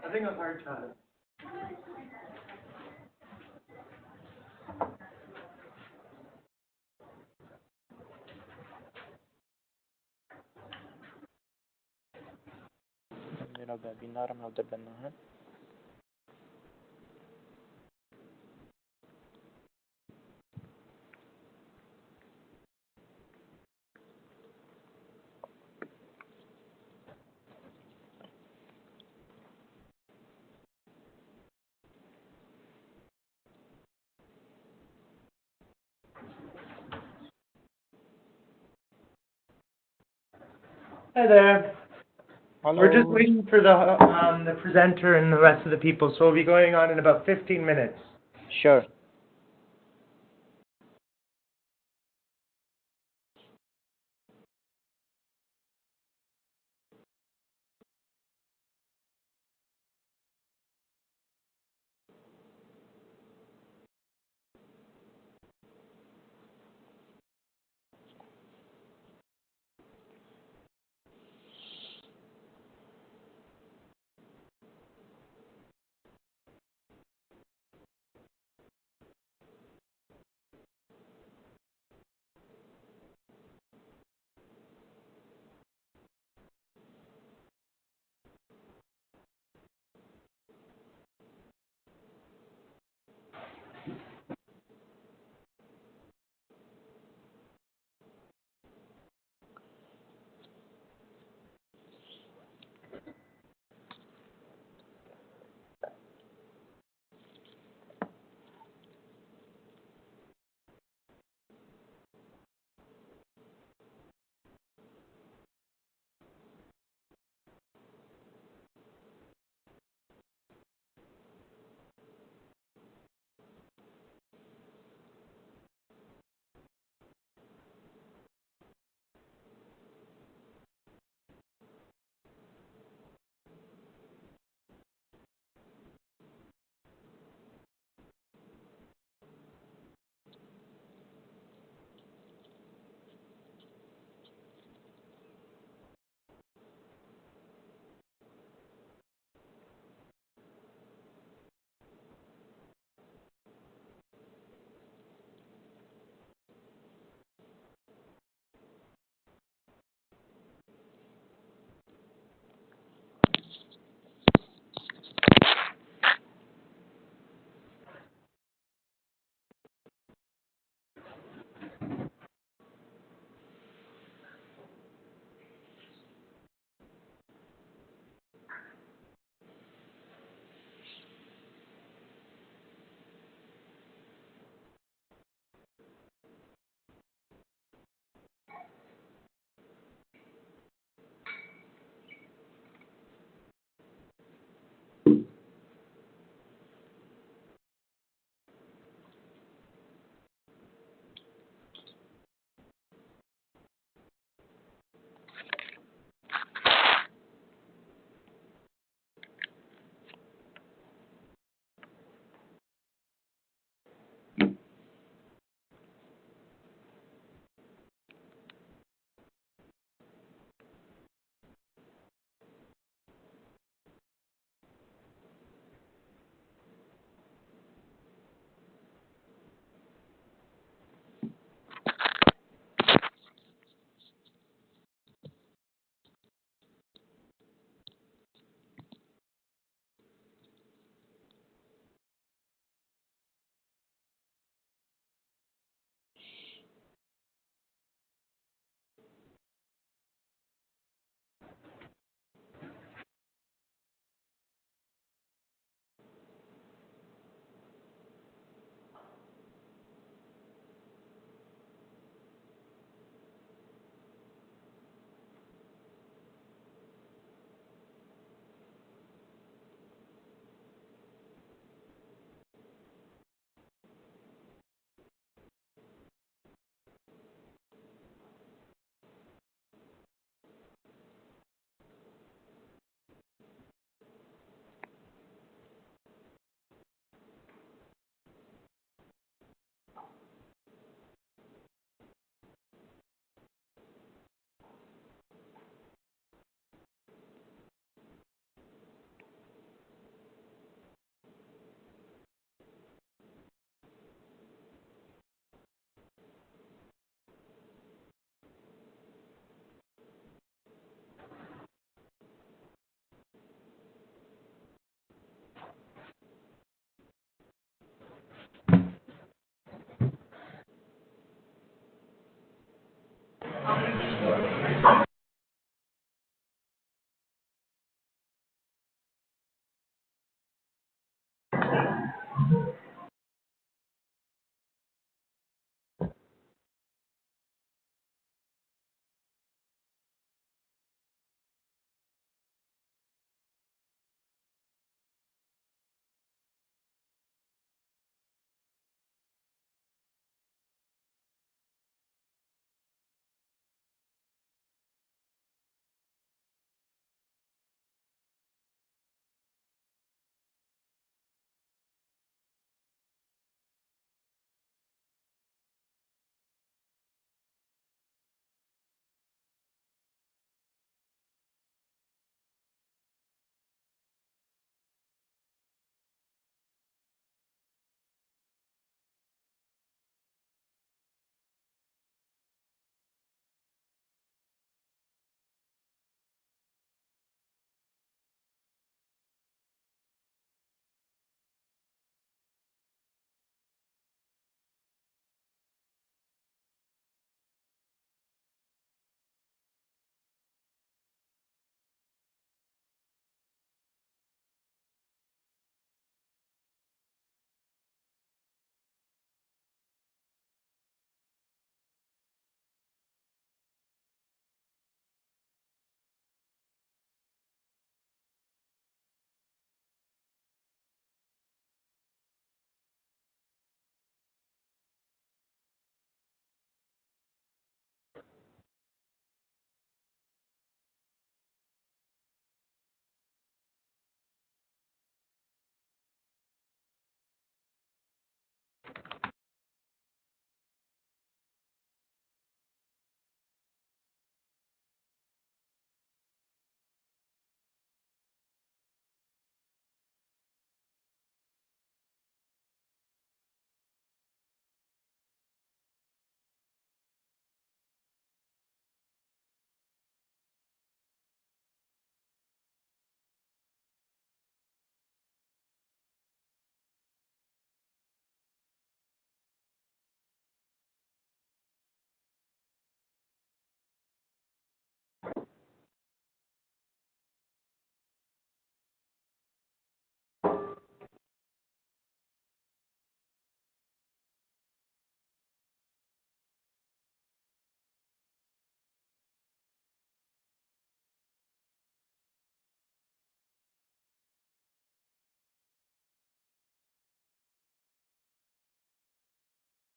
I think I'm hard time. मेरा webinar हमारे बनना है Hi there. Hello. We're just waiting for the presenter and the rest of the people, so we'll be going on in about 15 minutes. Sure.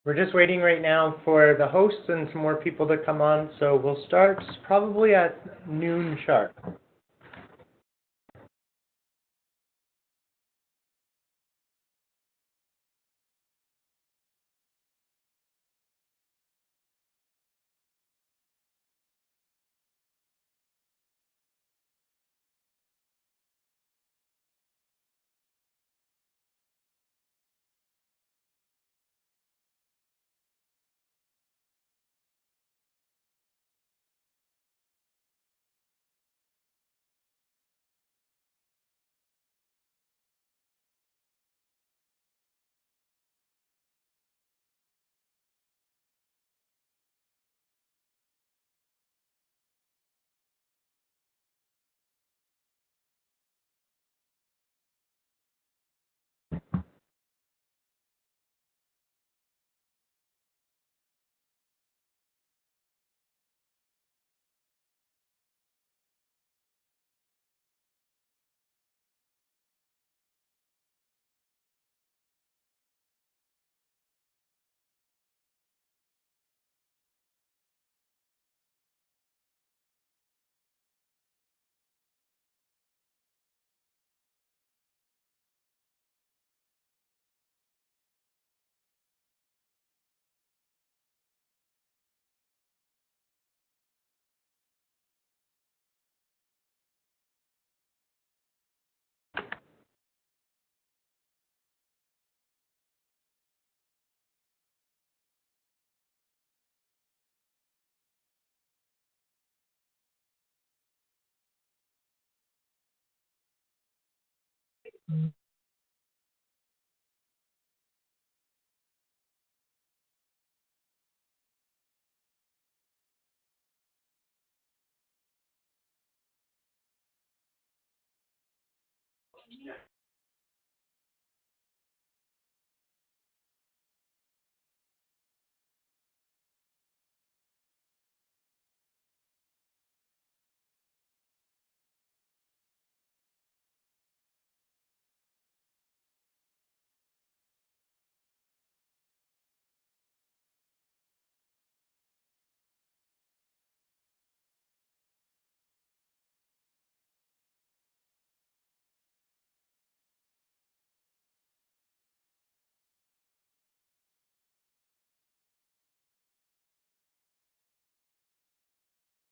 We're just waiting right now for the hosts and some more people to come on, so we'll start probably at noon sharp.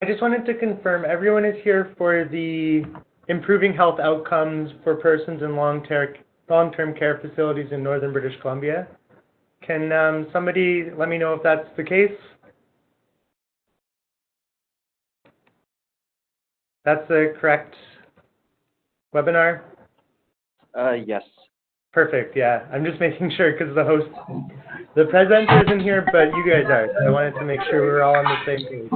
I just wanted to confirm everyone is here for the improving health outcomes for persons in long-term care facilities in northern British Columbia. Can somebody let me know if that's the case? That's the correct webinar? Yes. Perfect, yeah. I'm just making sure because the presenter isn't here, but you guys are. So I wanted to make sure we were all on the same page.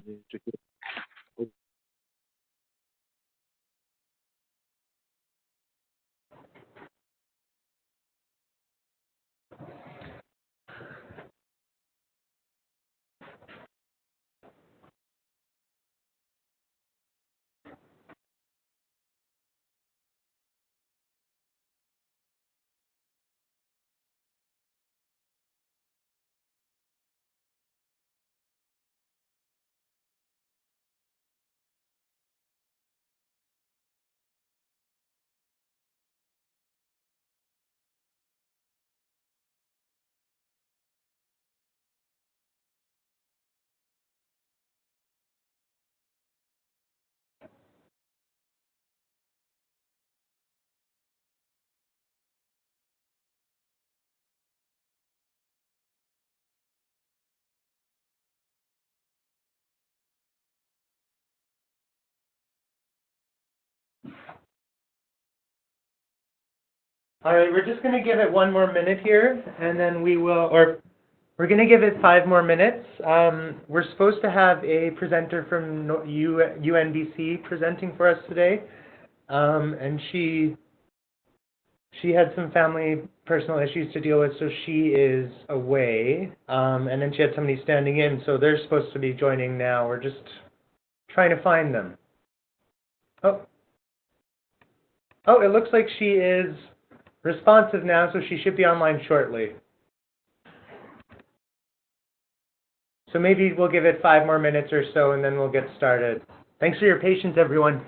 to hear. All right, we're just going to give it one more minute here, and then we're going to give it 5 more minutes. We're supposed to have a presenter from UNBC presenting for us today, and she had some family personal issues to deal with, so she is away. And then she had somebody standing in, so they're supposed to be joining now. We're just trying to find them. Oh, it looks like she is responsive now, so she should be online shortly. So maybe we'll give it 5 more minutes or so, and then we'll get started. Thanks for your patience, everyone.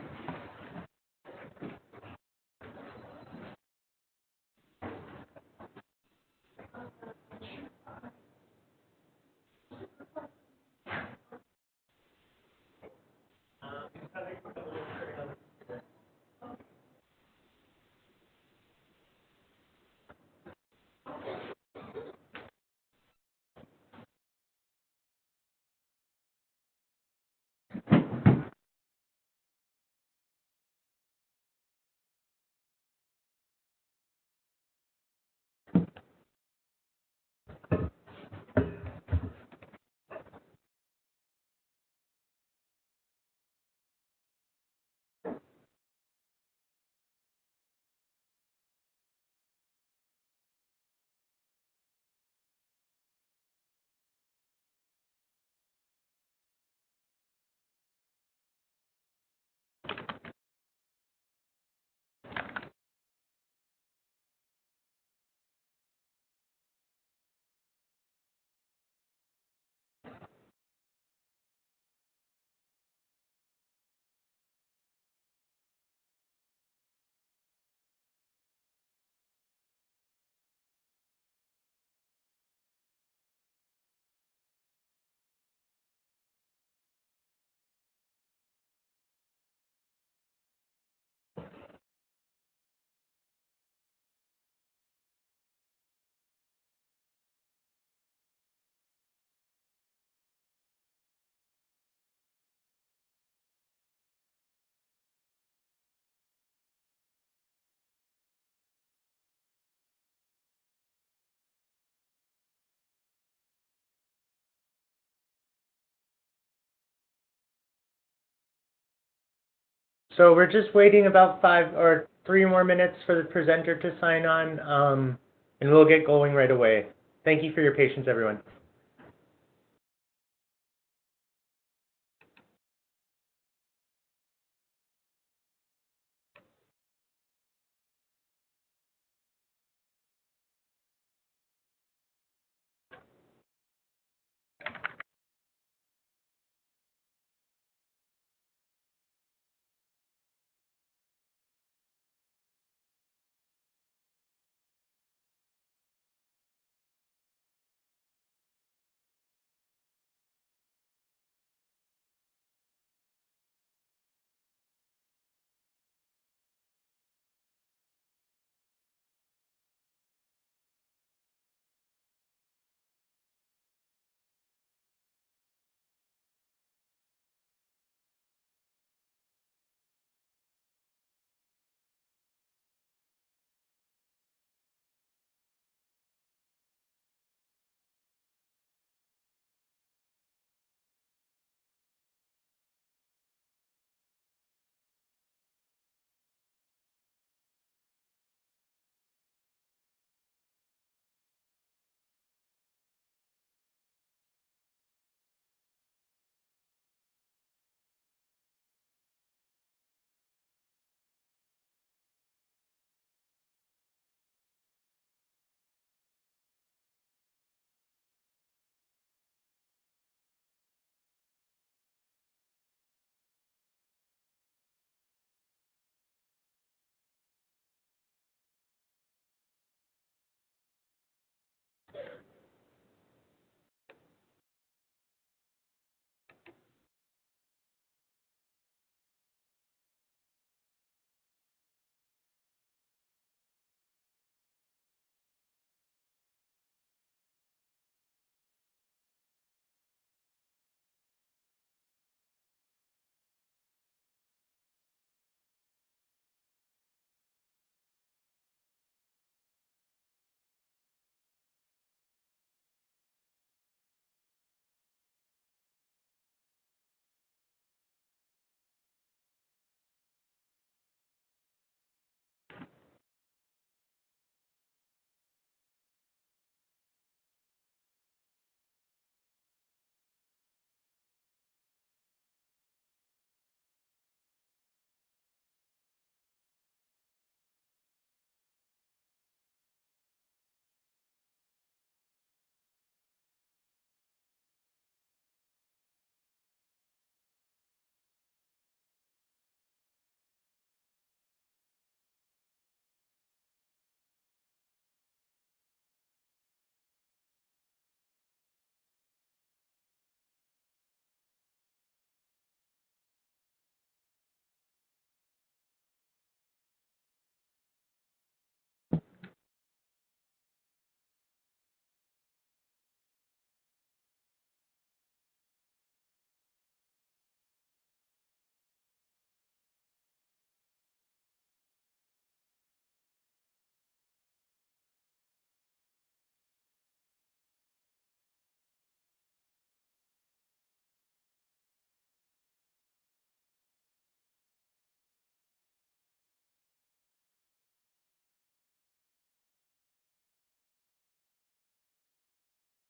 So we're just waiting about 5 or 3 more minutes for the presenter to sign on, and we'll get going right away. Thank you for your patience, everyone.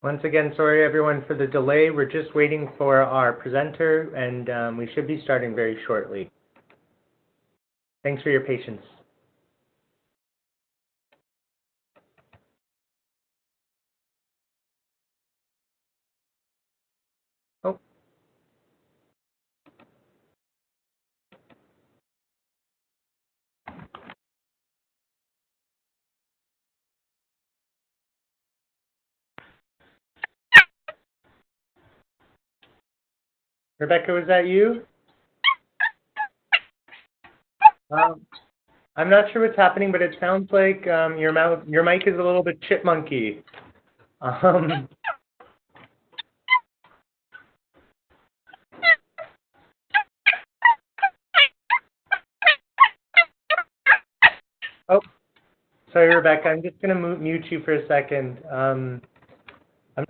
Once again, sorry everyone for the delay. We're just waiting for our presenter, and we should be starting very shortly. Thanks for your patience. Oh. Rebecca, was that you? I'm not sure what's happening, but it sounds like your mic is a little bit chipmunky. Oh, sorry, Rebecca. I'm just going to mute you for a second. I'm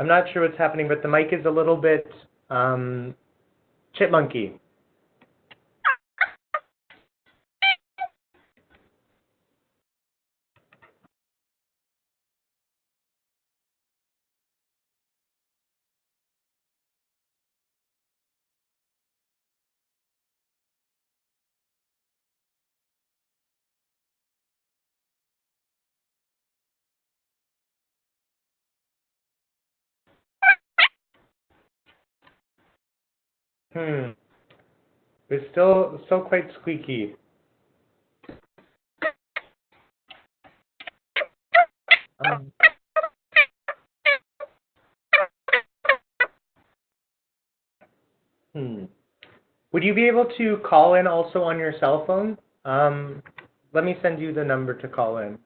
not sure what's happening, but the mic is a little bit chipmunky. It's still quite squeaky. Would you be able to call in also on your cell phone? Let me send you the number to call in.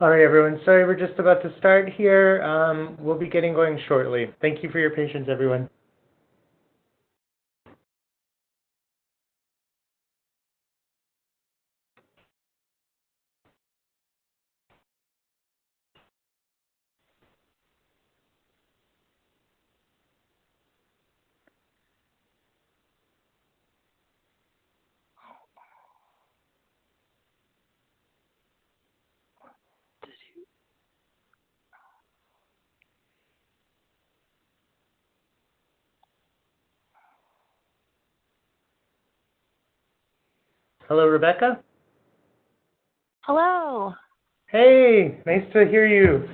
All right, everyone. Sorry, we're just about to start here. We'll be getting going shortly. Thank you for your patience, everyone. Hello, Rebecca. Hello. Hey, nice to hear you.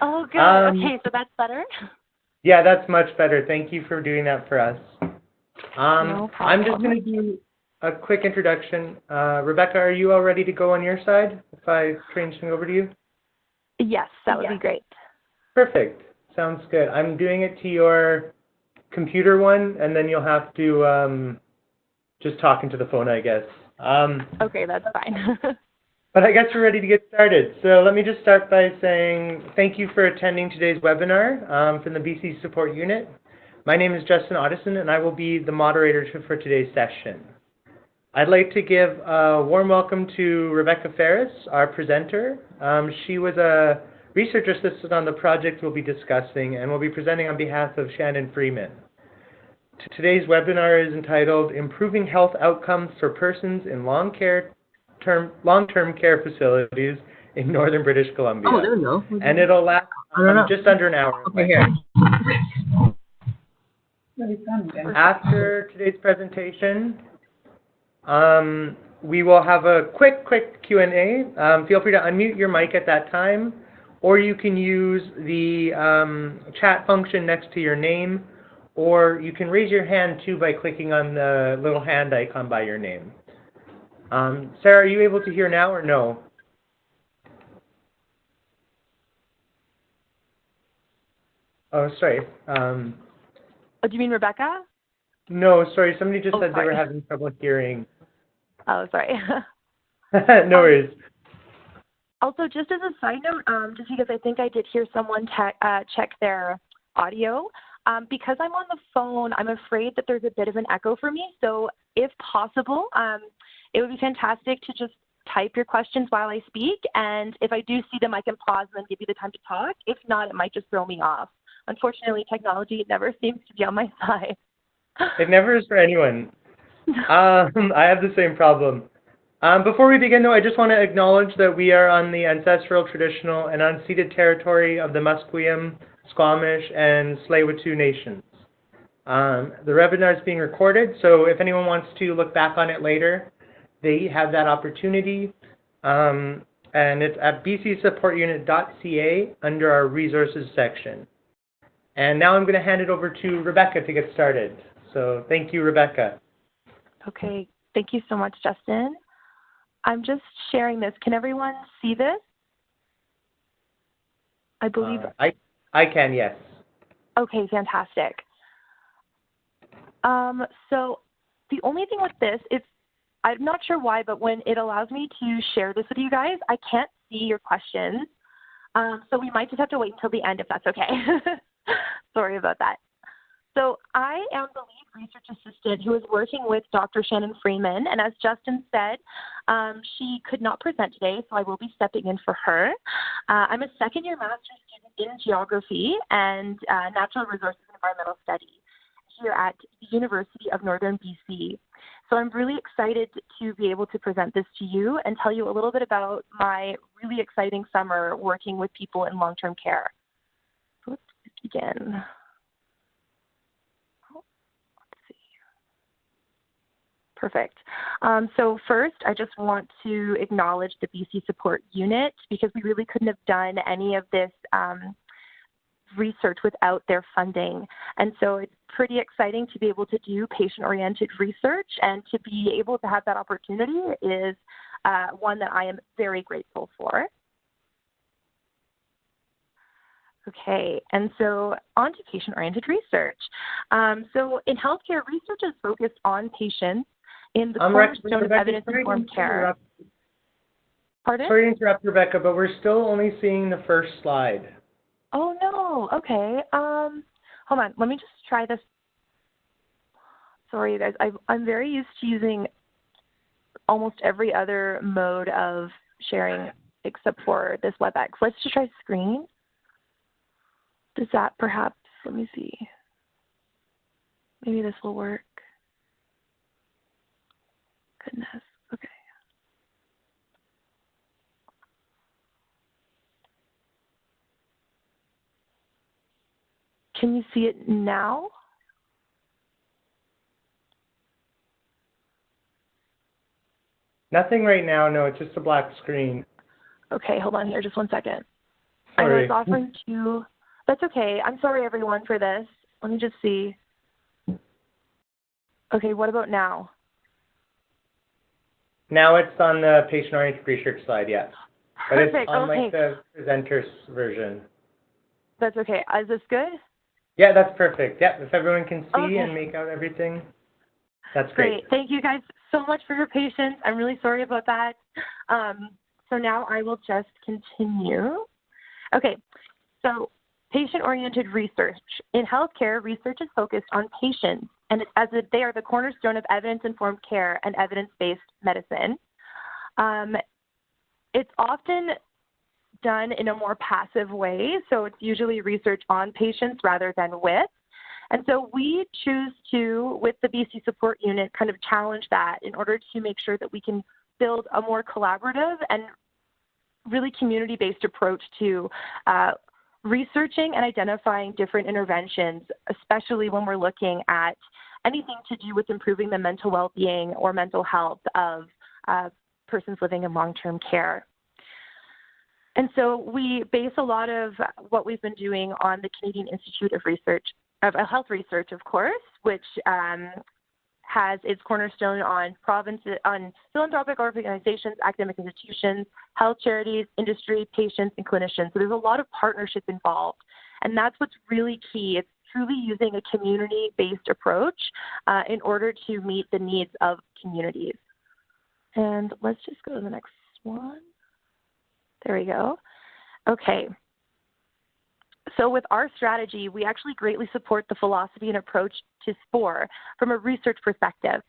Oh, good. Okay, so that's better? Yeah, that's much better. Thank you for doing that for us. No problem. I'm just going to do a quick introduction. Rebecca, are you all ready to go on your side if I transfer over to you? Yes, that would be great. Perfect. Sounds good. I'm doing it to your computer one, and then you'll have to just talk into the phone, I guess. Okay, that's fine. But I guess we're ready to get started. So let me just start by saying thank you for attending today's webinar from the BC Support Unit. My name is Justin Otteson, and I will be the moderator for today's session. I'd like to give a warm welcome to Rebecca Ferris, our presenter. She was a research assistant on the project we'll be discussing and will be presenting on behalf of Shannon Freeman. Today's webinar is entitled Improving Health Outcomes for Persons in Long-Term Care Facilities in Northern British Columbia. Oh, there we go. And it'll last just under an hour. Okay, here. After today's presentation, we will have a quick Q&A. Feel free to unmute your mic at that time, or you can use the chat function next to your name, or you can raise your hand too by clicking on the little hand icon by your name. Sarah, are you able to hear now or no? Oh, sorry. Oh, do you mean Rebecca? No, sorry. Somebody just said sorry. they were having trouble hearing. Oh, sorry. No worries. Also, just as a side note, just because I think I did hear someone check their audio, because I'm on the phone, I'm afraid that there's a bit of an echo for me. So if possible, it would be fantastic to just type your questions while I speak. And if I do see them, I can pause and give you the time to talk. If not, it might just throw me off. Unfortunately, technology never seems to be on my side. It never is for anyone. I have the same problem. Before we begin, though, I just want to acknowledge that we are on the ancestral, traditional, and unceded territory of the Musqueam, Squamish, and Tsleil-Waututh nations. The webinar is being recorded, so if anyone wants to look back on it later, they have that opportunity. And it's at bcsupportunit.ca under our resources section. And now I'm going to hand it over to Rebecca to get started. So thank you, Rebecca. Okay, thank you so much, Justin. I'm just sharing this. Can everyone see this? I believe. I can, yes. Okay, fantastic. So the only thing with this is, I'm not sure why, but when it allows me to share this with you guys, I can't see your questions. So we might just have to wait until the end if that's okay. Sorry about that. So I am the lead research assistant who is working with Dr. Shannon Freeman. And as Justin said, she could not present today, so I will be stepping in for her. I'm a second-year master's student in geography and natural resources and environmental studies here at the University of Northern BC. So I'm really excited to be able to present this to you and tell you a little bit about my really exciting summer working with people in long-term care. So let's begin. Perfect. So first, I just want to acknowledge the BC Support Unit because we really couldn't have done any of this research without their funding. And so it's pretty exciting to be able to do patient-oriented research, and to be able to have that opportunity is one that I am very grateful for. Okay, and so on to patient-oriented research. So in healthcare, research is focused on patients in the cornerstone of evidence-informed care. Pardon? Sorry to interrupt, Rebecca, but we're still only seeing the first slide. Oh, no. Okay. Hold on. Let me just try this. Sorry, you guys. I'm very used to using almost every other mode of sharing except for this WebEx. Let's just try screen. Does that perhaps, let me see. Maybe this will work. Goodness. Okay. Can you see it now? Nothing right now, no, it's just a black screen. Okay, hold on here just 1 second. Sorry. I know it's offering to, that's okay. I'm sorry everyone for this. Let me just see. Okay, what about now? Now it's on the patient-oriented research slide, yes. But Perfect. it's on Okay. like the presenter's version. That's okay. Is this good? Yeah, that's perfect. Yeah, if everyone can see Okay. and make out everything, that's great. Thank you guys so much for your patience. I'm really sorry about that. So now I will just continue. Okay, so patient-oriented research. In healthcare, research is focused on patients, and as they are the cornerstone of evidence-informed care and evidence-based medicine. It's often done in a more passive way, so it's usually research on patients rather than with. And so we choose to, with the BC Support Unit, kind of challenge that in order to make sure that we can build a more collaborative and really community-based approach to researching and identifying different interventions, especially when we're looking at anything to do with improving the mental well-being or mental health of persons living in long-term care. And so we base a lot of what we've been doing on the Canadian Institute of Health Research, of course, which has its cornerstone on philanthropic organizations, academic institutions, health charities, industry, patients, and clinicians. So there's a lot of partnership involved, and that's what's really key. It's truly using a community-based approach in order to meet the needs of communities. And let's just go to the next one. There we go. Okay. So with our strategy, we actually greatly support the philosophy and approach to SPORE from a research perspective.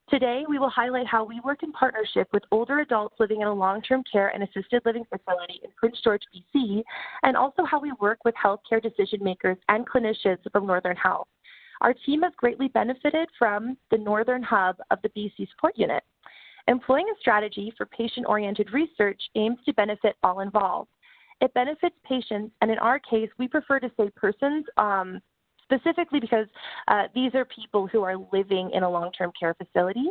Today, we will highlight how we work in partnership with older adults living in a long-term care and assisted living facility in Prince George, BC, and also how we work with healthcare decision makers and clinicians from Northern Health. Our team has greatly benefited from the Northern Hub of the BC Support Unit. Employing a strategy for patient-oriented research aims to benefit all involved. It benefits patients, and in our case, we prefer to say persons, specifically because these are people who are living in a long-term care facility,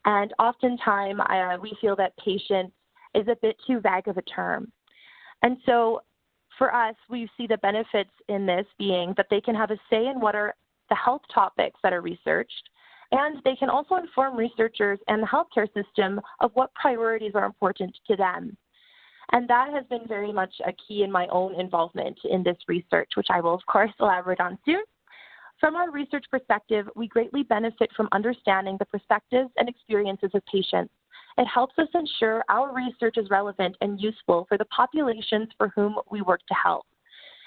and oftentimes we feel that patient is a bit too vague of a term. And so for us, we see the benefits in this being that they can have a say in what are the health topics that are researched, and they can also inform researchers and the healthcare system of what priorities are important to them. And that has been very much a key in my own involvement in this research, which I will, of course, elaborate on soon. From our research perspective, we greatly benefit from understanding the perspectives and experiences of patients. It helps us ensure our research is relevant and useful for the populations for whom we work to help.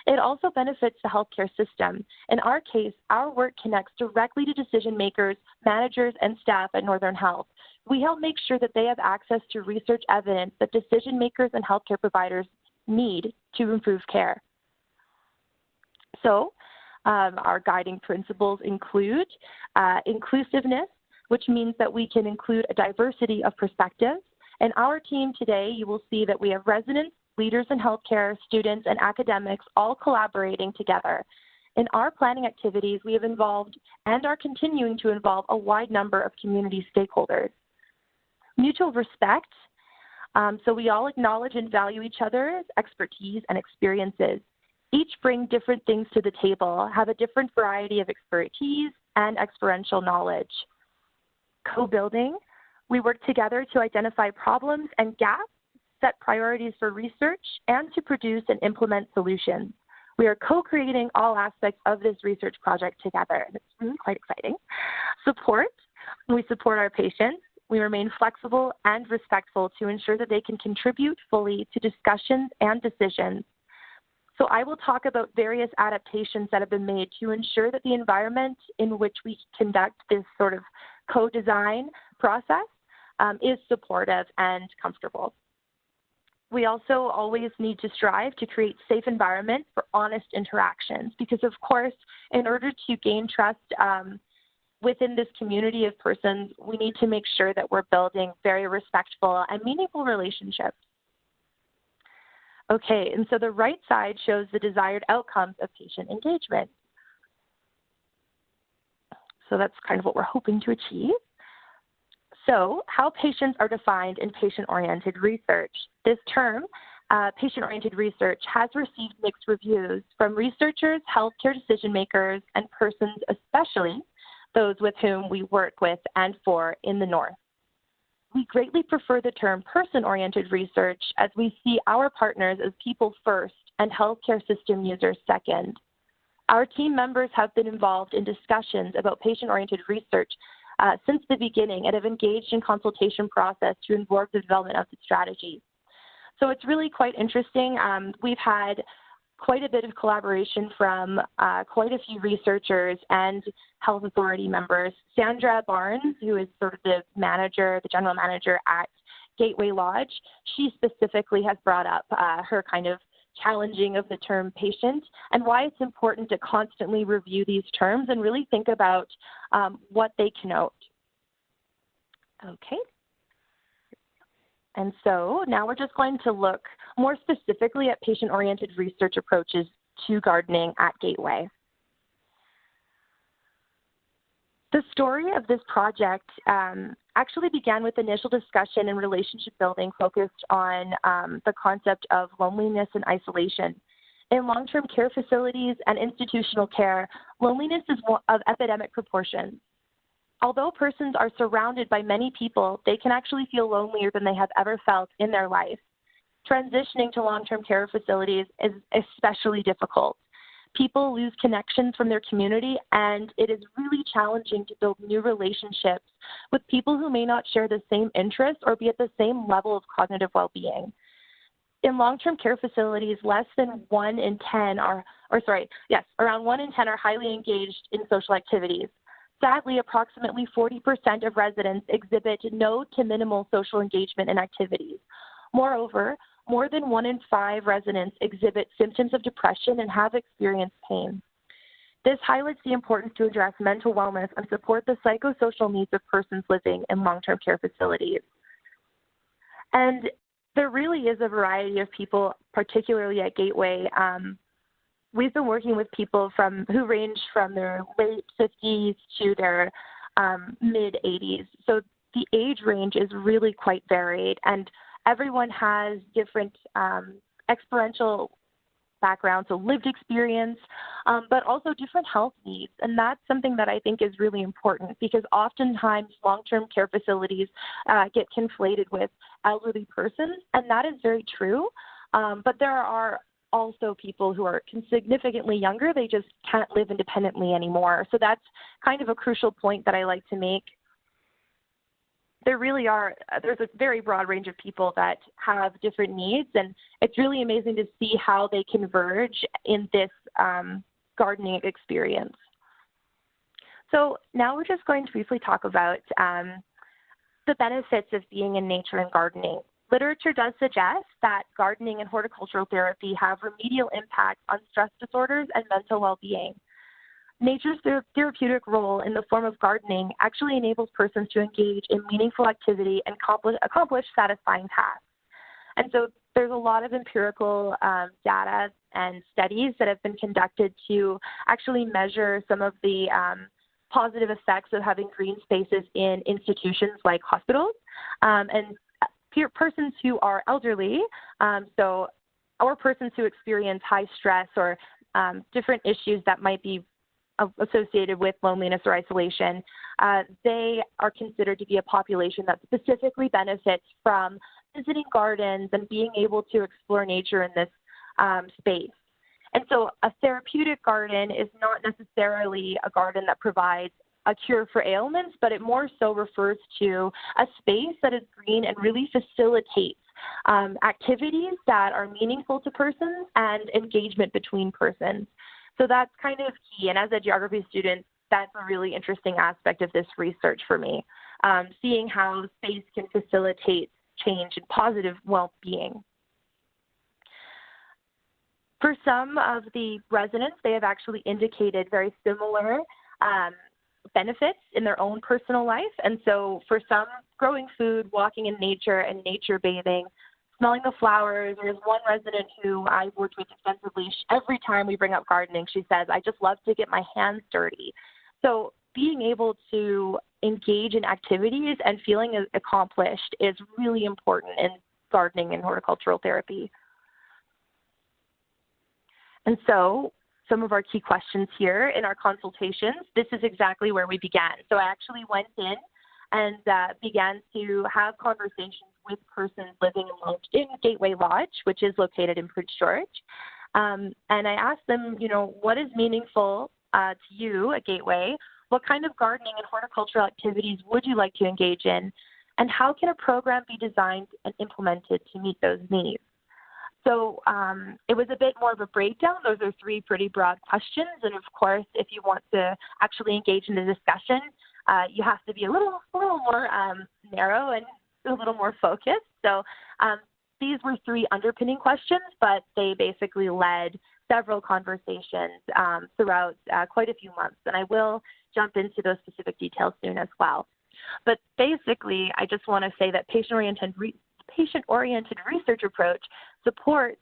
It also benefits the healthcare system. In our case, our work connects directly to decision makers, managers, and staff at Northern Health. We help make sure that they have access to research evidence that decision makers and healthcare providers need to improve care. So our guiding principles include inclusiveness, which means that we can include a diversity of perspectives. In our team today, you will see that we have residents, leaders in healthcare, students, and academics all collaborating together. In our planning activities, we have involved and are continuing to involve a wide number of community stakeholders. Mutual respect, so we all acknowledge and value each other's expertise and experiences. Each bring different things to the table, have a different variety of expertise and experiential knowledge. Co-building, we work together to identify problems and gaps, set priorities for research, and to produce and implement solutions. We are co-creating all aspects of this research project together. It's really quite exciting. Support, we support our patients. We remain flexible and respectful to ensure that they can contribute fully to discussions and decisions. So I will talk about various adaptations that have been made to ensure that the environment in which we conduct this sort of co-design process is supportive and comfortable. We also always need to strive to create safe environments for honest interactions because, of course, in order to gain trust within this community of persons, we need to make sure that we're building very respectful and meaningful relationships. Okay, and so the right side shows the desired outcomes of patient engagement. So that's kind of what we're hoping to achieve. So how patients are defined in patient-oriented research. This term, patient-oriented research, has received mixed reviews from researchers, healthcare decision makers, and persons, especially those with whom we work with and for in the North. We greatly prefer the term person-oriented research as we see our partners as people first and healthcare system users second. Our team members have been involved in discussions about patient-oriented research since the beginning and have engaged in consultation process to inform the development of the strategy. So it's really quite interesting. We've had quite a bit of collaboration from quite a few researchers and health authority members. Sandra Barnes, who is sort of the general manager at Gateway Lodge, she specifically has brought up her kind of challenging of the term patient and why it's important to constantly review these terms and really think about what they connote. Okay. And so now we're just going to look more specifically at patient-oriented research approaches to gardening at Gateway. The story of this project actually began with initial discussion and relationship building focused on the concept of loneliness and isolation. In long-term care facilities and institutional care, loneliness is of epidemic proportions. Although persons are surrounded by many people, they can actually feel lonelier than they have ever felt in their life. Transitioning to long-term care facilities is especially difficult. People lose connections from their community, and it is really challenging to build new relationships with people who may not share the same interests or be at the same level of cognitive well-being. In long-term care facilities, around 1 in 10 are highly engaged in social activities. Sadly, approximately 40% of residents exhibit no to minimal social engagement in activities. Moreover, more than 1 in 5 residents exhibit symptoms of depression and have experienced pain. This highlights the importance to address mental wellness and support the psychosocial needs of persons living in long-term care facilities. And there really is a variety of people, particularly at Gateway. We've been working with people who range from their late 50s to their mid-80s. So the age range is really quite varied, and everyone has different experiential backgrounds, so lived experience, but also different health needs. And that's something that I think is really important, because oftentimes long-term care facilities get conflated with elderly persons, and that is very true. But there are also people who are significantly younger. They just can't live independently anymore. So that's kind of a crucial point that I like to make. There's a very broad range of people that have different needs, and it's really amazing to see how they converge in this gardening experience. So now we're just going to briefly talk about the benefits of being in nature and gardening. Literature does suggest that gardening and horticultural therapy have remedial impacts on stress disorders and mental well-being. Nature's therapeutic role in the form of gardening actually enables persons to engage in meaningful activity and accomplish satisfying tasks. And so there's a lot of empirical data and studies that have been conducted to actually measure some of the positive effects of having green spaces in institutions like hospitals. And persons who are elderly, or persons who experience high stress or different issues that might be associated with loneliness or isolation, they are considered to be a population that specifically benefits from visiting gardens and being able to explore nature in this space. And so a therapeutic garden is not necessarily a garden that provides a cure for ailments, but it more so refers to a space that is green and really facilitates activities that are meaningful to persons and engagement between persons. So that's kind of key. And as a geography student, that's a really interesting aspect of this research for me, seeing how space can facilitate change and positive well-being. For some of the residents, they have actually indicated very similar benefits in their own personal life. And so for some, growing food, walking in nature, and nature bathing, smelling the flowers. There's one resident who I worked with extensively. Every time we bring up gardening, she says, I just love to get my hands dirty. So being able to engage in activities and feeling accomplished is really important in gardening and horticultural therapy. And so some of our key questions here in our consultations, this is exactly where we began. So I actually went in and began to have conversations with persons living in Gateway Lodge, which is located in Prince George. And I asked them, what is meaningful to you at Gateway? What kind of gardening and horticultural activities would you like to engage in? And how can a program be designed and implemented to meet those needs? So it was a bit more of a breakdown. Those are 3 pretty broad questions. And of course, if you want to actually engage in the discussion, you have to be a little more narrow and a little more focused. So these were 3 underpinning questions, but they basically led several conversations throughout quite a few months. And I will jump into those specific details soon as well. But basically, I just want to say that patient-oriented research approach supports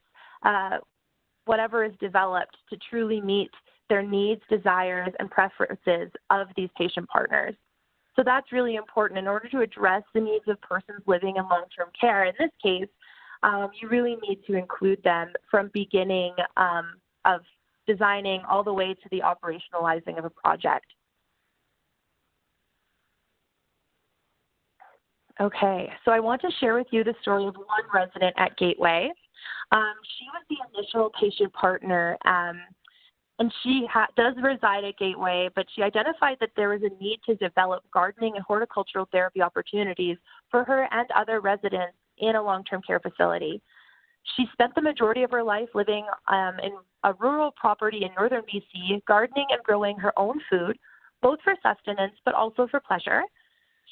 whatever is developed to truly meet their needs, desires, and preferences of these patient partners. So that's really important in order to address the needs of persons living in long-term care. In this case, you really need to include them from beginning of designing all the way to the operationalizing of a project. Okay, so I want to share with you the story of one resident at Gateway. She was the initial patient partner, and she does reside at Gateway, but she identified that there was a need to develop gardening and horticultural therapy opportunities for her and other residents in a long-term care facility. She spent the majority of her life living in a rural property in northern BC, gardening and growing her own food, both for sustenance but also for pleasure.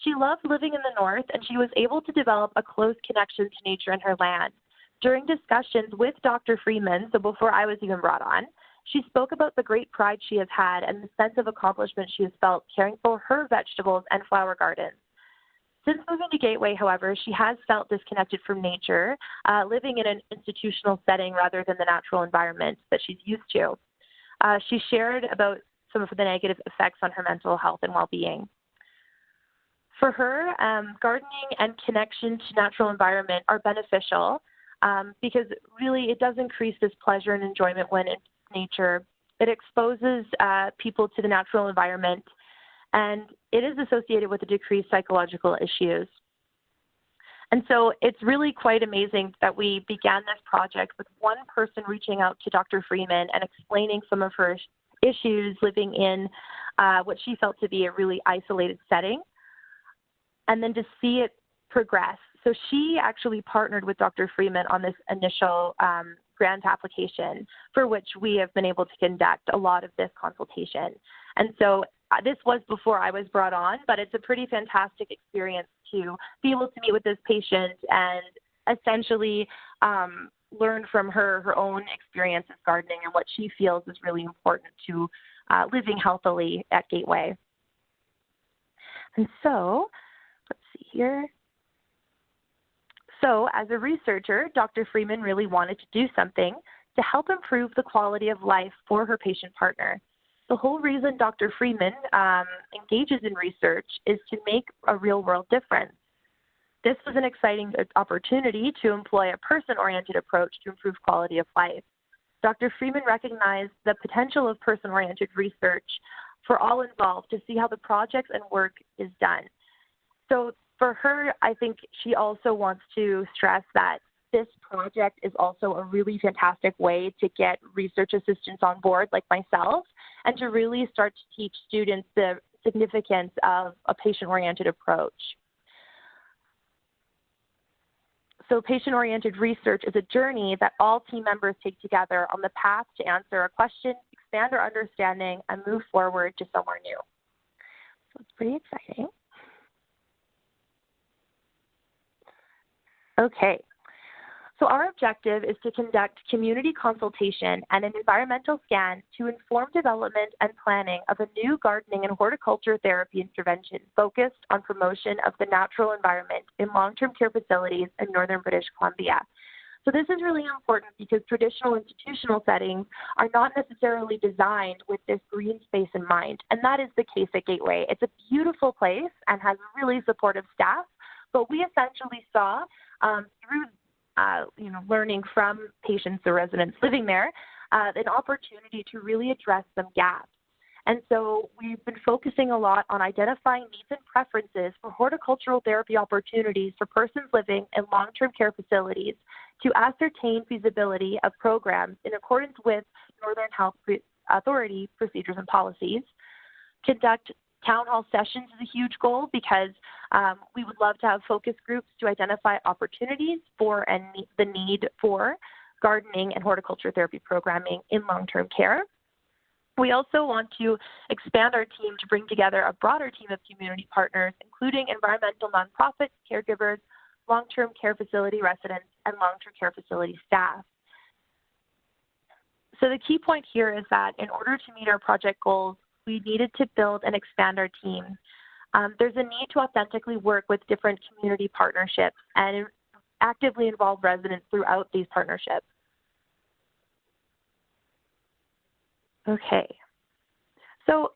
She loved living in the north, and she was able to develop a close connection to nature and her land. During discussions with Dr. Freeman, so before I was even brought on, she spoke about the great pride she has had and the sense of accomplishment she has felt caring for her vegetables and flower gardens. Since moving to Gateway, however, she has felt disconnected from nature, living in an institutional setting rather than the natural environment that she's used to. She shared about some of the negative effects on her mental health and well-being. For her, gardening and connection to natural environment are beneficial because really it does increase this pleasure and enjoyment when in nature. It exposes people to the natural environment, and it is associated with a decreased psychological issues. And so it's really quite amazing that we began this project with one person reaching out to Dr. Freeman and explaining some of her issues living in what she felt to be a really isolated setting, and then to see it progress. So she actually partnered with Dr. Freeman on this initial grant application, for which we have been able to conduct a lot of this consultation. And so this was before I was brought on, but it's a pretty fantastic experience to be able to meet with this patient and essentially learn from her own experiences gardening and what she feels is really important to living healthily at Gateway. And so, let's see here. So as a researcher, Dr. Freeman really wanted to do something to help improve the quality of life for her patient partner. The whole reason Dr. Freeman engages in research is to make a real-world difference. This was an exciting opportunity to employ a person-oriented approach to improve quality of life. Dr. Freeman recognized the potential of person-oriented research for all involved to see how the projects and work is done. So for her, I think she also wants to stress that this project is also a really fantastic way to get research assistants on board like myself and to really start to teach students the significance of a patient-oriented approach. So patient-oriented research is a journey that all team members take together on the path to answer a question, expand our understanding, and move forward to somewhere new. So it's pretty exciting. Okay, so our objective is to conduct community consultation and an environmental scan to inform development and planning of a new gardening and horticulture therapy intervention focused on promotion of the natural environment in long-term care facilities in northern British Columbia. So this is really important because traditional institutional settings are not necessarily designed with this green space in mind, and that is the case at Gateway. It's a beautiful place and has really supportive staff, but we essentially saw through learning from patients or residents living there, an opportunity to really address some gaps. And so we've been focusing a lot on identifying needs and preferences for horticultural therapy opportunities for persons living in long-term care facilities to ascertain feasibility of programs in accordance with Northern Health Authority procedures and policies. Conduct town hall sessions is a huge goal because we would love to have focus groups to identify opportunities for and the need for gardening and horticulture therapy programming in long-term care. We also want to expand our team to bring together a broader team of community partners, including environmental nonprofits, caregivers, long-term care facility residents, and long-term care facility staff. So the key point here is that in order to meet our project goals, we needed to build and expand our team. There's a need to authentically work with different community partnerships and actively involve residents throughout these partnerships. Okay. So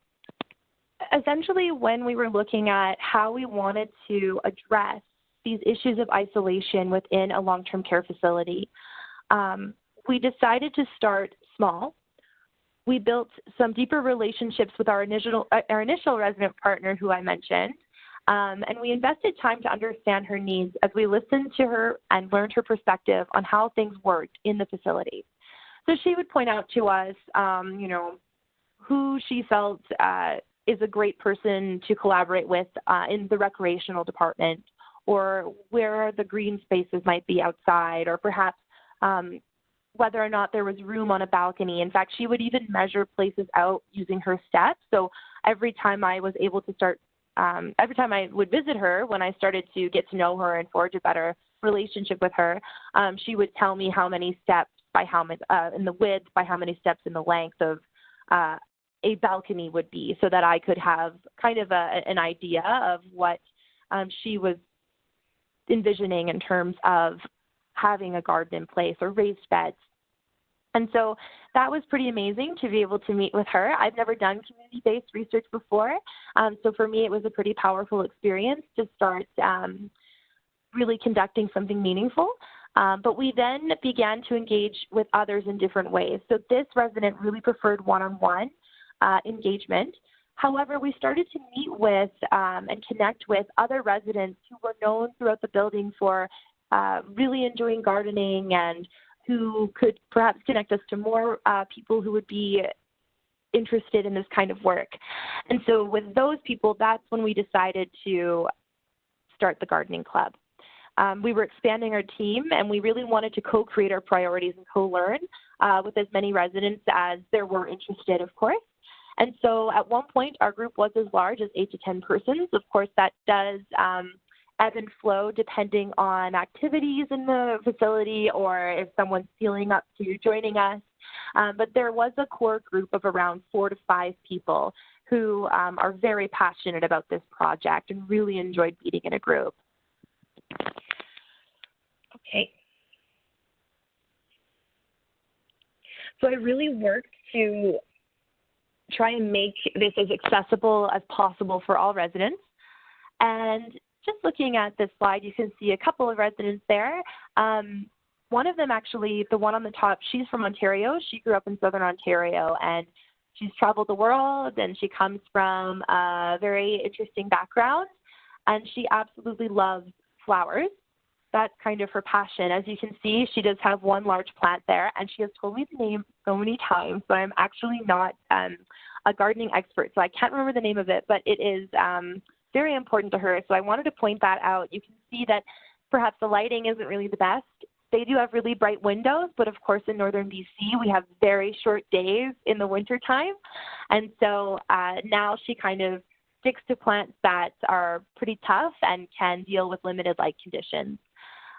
essentially, when we were looking at how we wanted to address these issues of isolation within a long-term care facility, we decided to start small. We built some deeper relationships with our initial resident partner, who I mentioned, and we invested time to understand her needs as we listened to her and learned her perspective on how things worked in the facility. So she would point out to us, who she felt is a great person to collaborate with in the recreational department, or where the green spaces might be outside, or perhaps whether or not there was room on a balcony. In fact, she would even measure places out using her steps. So every time I was able to every time I would visit her, when I started to get to know her and forge a better relationship with her, she would tell me how many steps by how many, in the width, by how many steps in the length of a balcony would be, so that I could have kind of an idea of what she was envisioning in terms of having a garden in place or raised beds. And so that was pretty amazing to be able to meet with her. I've never done community-based research before, so for me it was a pretty powerful experience to start really conducting something meaningful. But we then began to engage with others in different ways. So this resident really preferred one-on-one engagement. However, we started to meet with and connect with other residents who were known throughout the building for really enjoying gardening, and who could perhaps connect us to more people who would be interested in this kind of work. And so with those people, that's when we decided to start the gardening club. We were expanding our team, and we really wanted to co-create our priorities and co-learn with as many residents as there were interested, of course. And so at one point, our group was as large as 8 to 10 persons. Of course, that does ebb and flow depending on activities in the facility, or if someone's feeling up to joining us. But there was a core group of around 4 to 5 people who are very passionate about this project and really enjoyed being in a group. Okay. So I really worked to try and make this as accessible as possible for all residents. And just looking at this slide, you can see a couple of residents there. One of them, actually, the one on the top, she's from Ontario. She grew up in Southern Ontario, and she's traveled the world, and she comes from a very interesting background, and she absolutely loves flowers. That's kind of her passion. As you can see, she does have one large plant there, and she has told me the name so many times, but I'm actually not a gardening expert, so I can't remember the name of it, but it is very important to her. So I wanted to point that out. You can see that perhaps the lighting isn't really the best. They do have really bright windows, but of course in northern BC, we have very short days in the wintertime. And so now she kind of sticks to plants that are pretty tough and can deal with limited light conditions.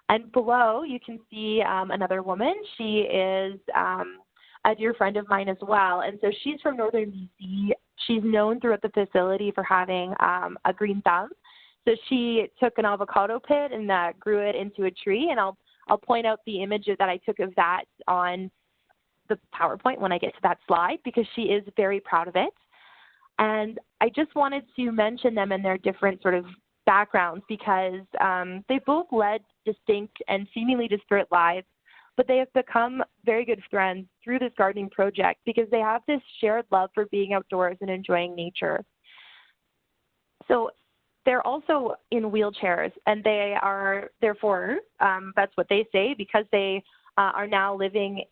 And below, you can see another woman. She is a dear friend of mine as well. And so she's from northern BC. She's known throughout the facility for having a green thumb. So she took an avocado pit and grew it into a tree. And I'll point out the image that I took of that on the PowerPoint when I get to that slide, because she is very proud of it. And I just wanted to mention them and their different sort of backgrounds, because they both led distinct and seemingly disparate lives, but they have become very good friends through this gardening project because they have this shared love for being outdoors and enjoying nature. So they're also in wheelchairs, and they are, therefore, that's what they say, because they are now living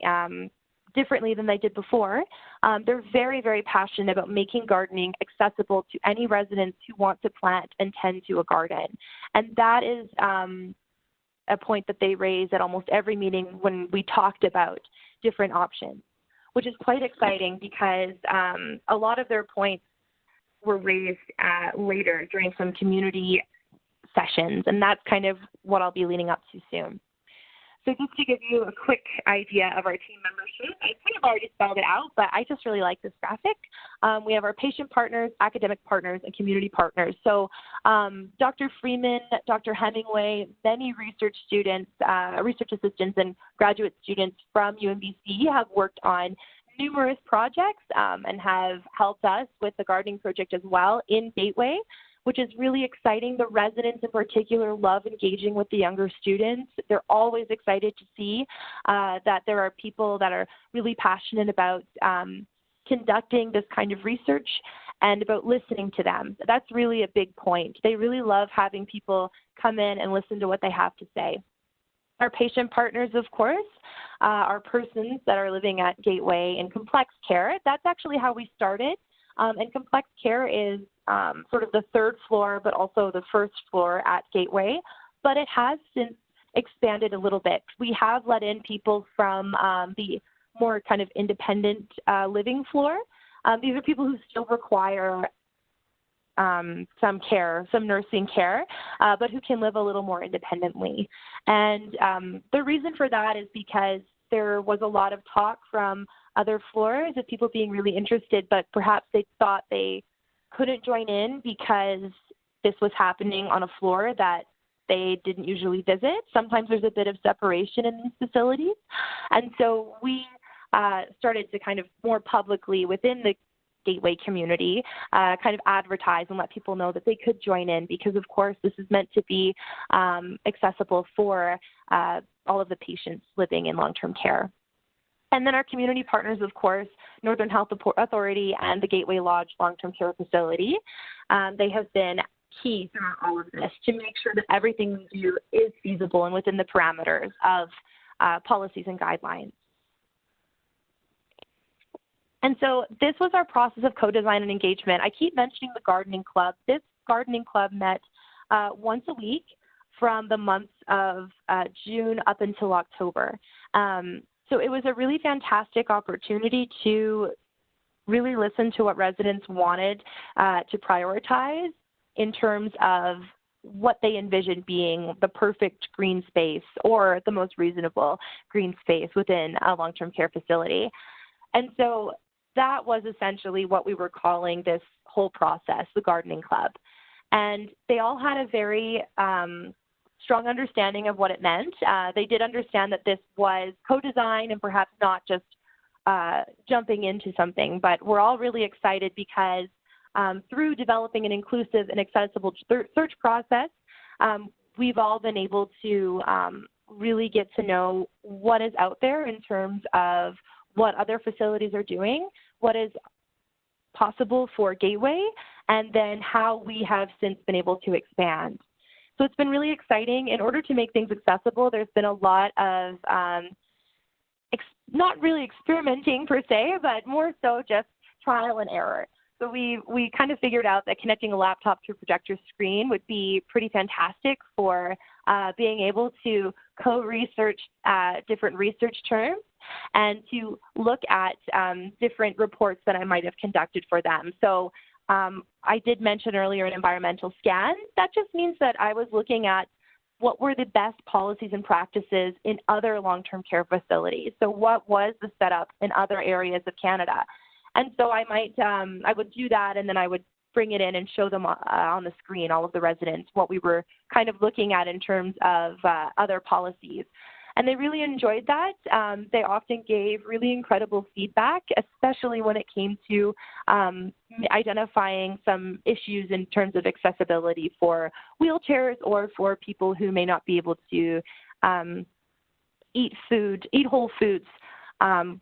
differently than they did before. They're very, very passionate about making gardening accessible to any residents who want to plant and tend to a garden. And that is a point that they raise at almost every meeting when we talked about different options, which is quite exciting because a lot of their points were raised later during some community sessions, and that's kind of what I'll be leading up to soon. So just to give you a quick idea of our team membership, I kind of already spelled it out, but I just really like this graphic. We have our patient partners, academic partners, and community partners. So Dr. Freeman, Dr. Hemingway, many research students, research assistants, and graduate students from UNBC have worked on numerous projects and have helped us with the gardening project as well in Gateway, which is really exciting. The residents in particular love engaging with the younger students. They're always excited to see that there are people that are really passionate about conducting this kind of research and about listening to them. That's really a big point. They really love having people come in and listen to what they have to say. Our patient partners, of course, are persons that are living at Gateway in complex care. That's actually how we started. And complex care is sort of the third floor, but also the first floor at Gateway. But it has since expanded a little bit. We have let in people from the more kind of independent living floor. These are people who still require some care, some nursing care, but who can live a little more independently. And the reason for that is because there was a lot of talk from other floors of people being really interested, but perhaps they thought they couldn't join in because this was happening on a floor that they didn't usually visit. Sometimes there's a bit of separation in these facilities. And so we started to kind of more publicly within the Gateway community kind of advertise and let people know that they could join in because, of course, this is meant to be accessible for all of the patients living in long-term care. And then our community partners, of course, Northern Health Authority and the Gateway Lodge Long-Term Care Facility, they have been key throughout all of this to make sure that everything we do is feasible and within the parameters of policies and guidelines. And so this was our process of co-design and engagement. I keep mentioning the gardening club. This gardening club met once a week from the months of June up until October. So it was a really fantastic opportunity to really listen to what residents wanted to prioritize in terms of what they envisioned being the perfect green space or the most reasonable green space within a long-term care facility. And so that was essentially what we were calling this whole process, the gardening club. And they all had a very strong understanding of what it meant. They did understand that this was co-design and perhaps not just jumping into something, but we're all really excited because through developing an inclusive and accessible search process, we've all been able to really get to know what is out there in terms of what other facilities are doing, what is possible for Gateway, and then how we have since been able to expand. So it's been really exciting. In order to make things accessible, there's been a lot of not really experimenting per se, but more so just trial and error. So we kind of figured out that connecting a laptop to a projector screen would be pretty fantastic for being able to co-research different research terms and to look at different reports that I might have conducted for them. So I did mention earlier an environmental scan. That just means that I was looking at what were the best policies and practices in other long-term care facilities. So what was the setup in other areas of Canada? And so I would do that, and then I would bring it in and show them on the screen, all of the residents, what we were kind of looking at in terms of other policies. And they really enjoyed that. They often gave really incredible feedback, especially when it came to identifying some issues in terms of accessibility for wheelchairs or for people who may not be able to eat whole foods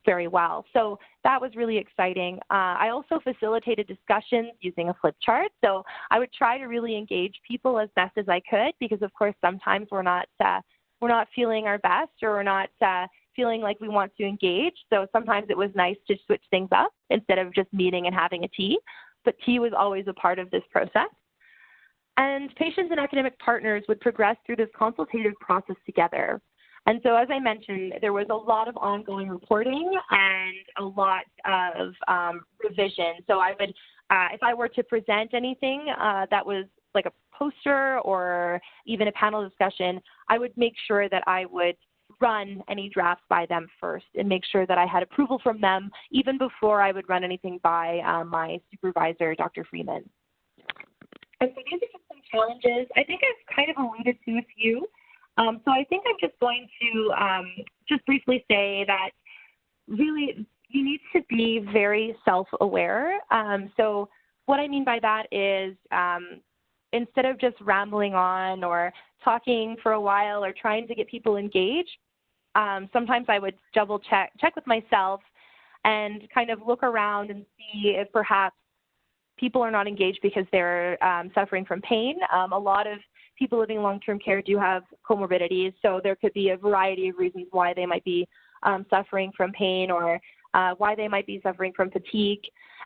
very well. So that was really exciting. I also facilitated discussions using a flip chart. So I would try to really engage people as best as I could because, of course, sometimes we're not feeling our best or we're not feeling like we want to engage. So sometimes it was nice to switch things up instead of just meeting and having a tea. But tea was always a part of this process. And patients and academic partners would progress through this consultative process together. And so, as I mentioned, there was a lot of ongoing reporting and a lot of revision. So I would, if I were to present anything that was like a poster or even a panel discussion, I would make sure that I would run any drafts by them first and make sure that I had approval from them even before I would run anything by my supervisor, Dr. Freeman. And so these are just some challenges. I think I've kind of alluded to a few. So I think I'm just going to just briefly say that really you need to be very self-aware. So what I mean by that is instead of just rambling on or talking for a while or trying to get people engaged, sometimes I would double check with myself and kind of look around and see if perhaps people are not engaged because they're suffering from pain. A lot of people living in long-term care do have comorbidities, so there could be a variety of reasons why they might be suffering from pain or why they might be suffering from fatigue.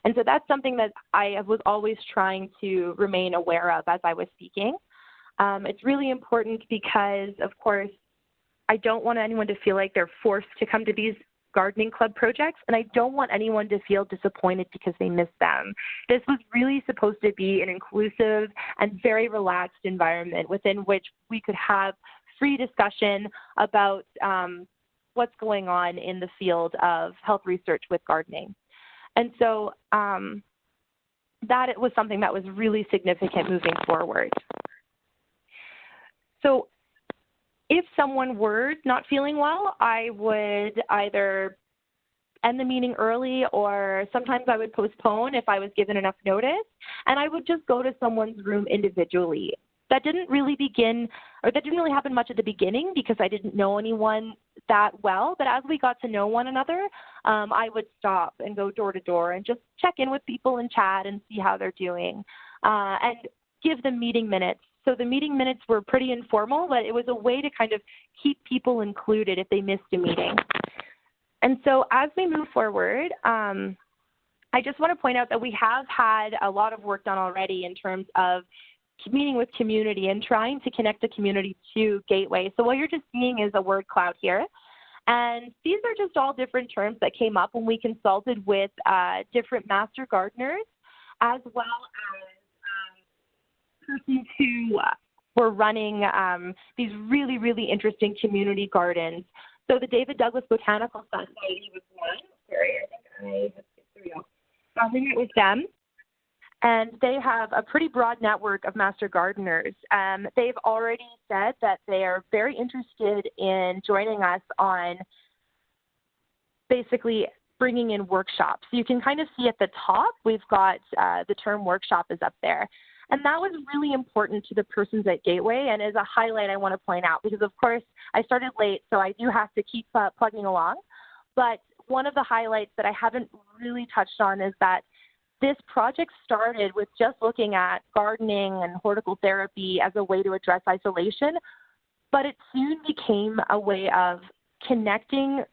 And so that's something that I was always trying to remain aware of as I was speaking. It's really important because, of course, I don't want anyone to feel like they're forced to come to these gardening club projects, and I don't want anyone to feel disappointed because they missed them. This was really supposed to be an inclusive and very relaxed environment within which we could have free discussion about what's going on in the field of health research with gardening. And so that was something that was really significant moving forward. So if someone were not feeling well, I would either end the meeting early, or sometimes I would postpone if I was given enough notice, and I would just go to someone's room individually. That didn't really happen much at the beginning because I didn't know anyone that well, but as we got to know one another, I would stop and go door to door and just check in with people and chat and see how they're doing, and give them meeting minutes. So the meeting minutes were pretty informal, but it was a way to kind of keep people included if they missed a meeting. And so as we move forward, I just want to point out that we have had a lot of work done already in terms of meeting with community and trying to connect the community to Gateway. So what you're just seeing is a word cloud here. And these are just all different terms that came up when we consulted with different master gardeners, as well as persons who were running these really, really interesting community gardens. So the David Douglas Botanical Society was one. Sorry, I think there we go. We met with them, and they have a pretty broad network of master gardeners. They've already said that they are very interested in joining us on basically bringing in workshops. So you can kind of see at the top, we've got the term workshop is up there. And that was really important to the persons at Gateway, and as a highlight I want to point out, because of course I started late, so I do have to keep plugging along. But one of the highlights that I haven't really touched on is that this project started with just looking at gardening and horticultural therapy as a way to address isolation, but it soon became a way of connecting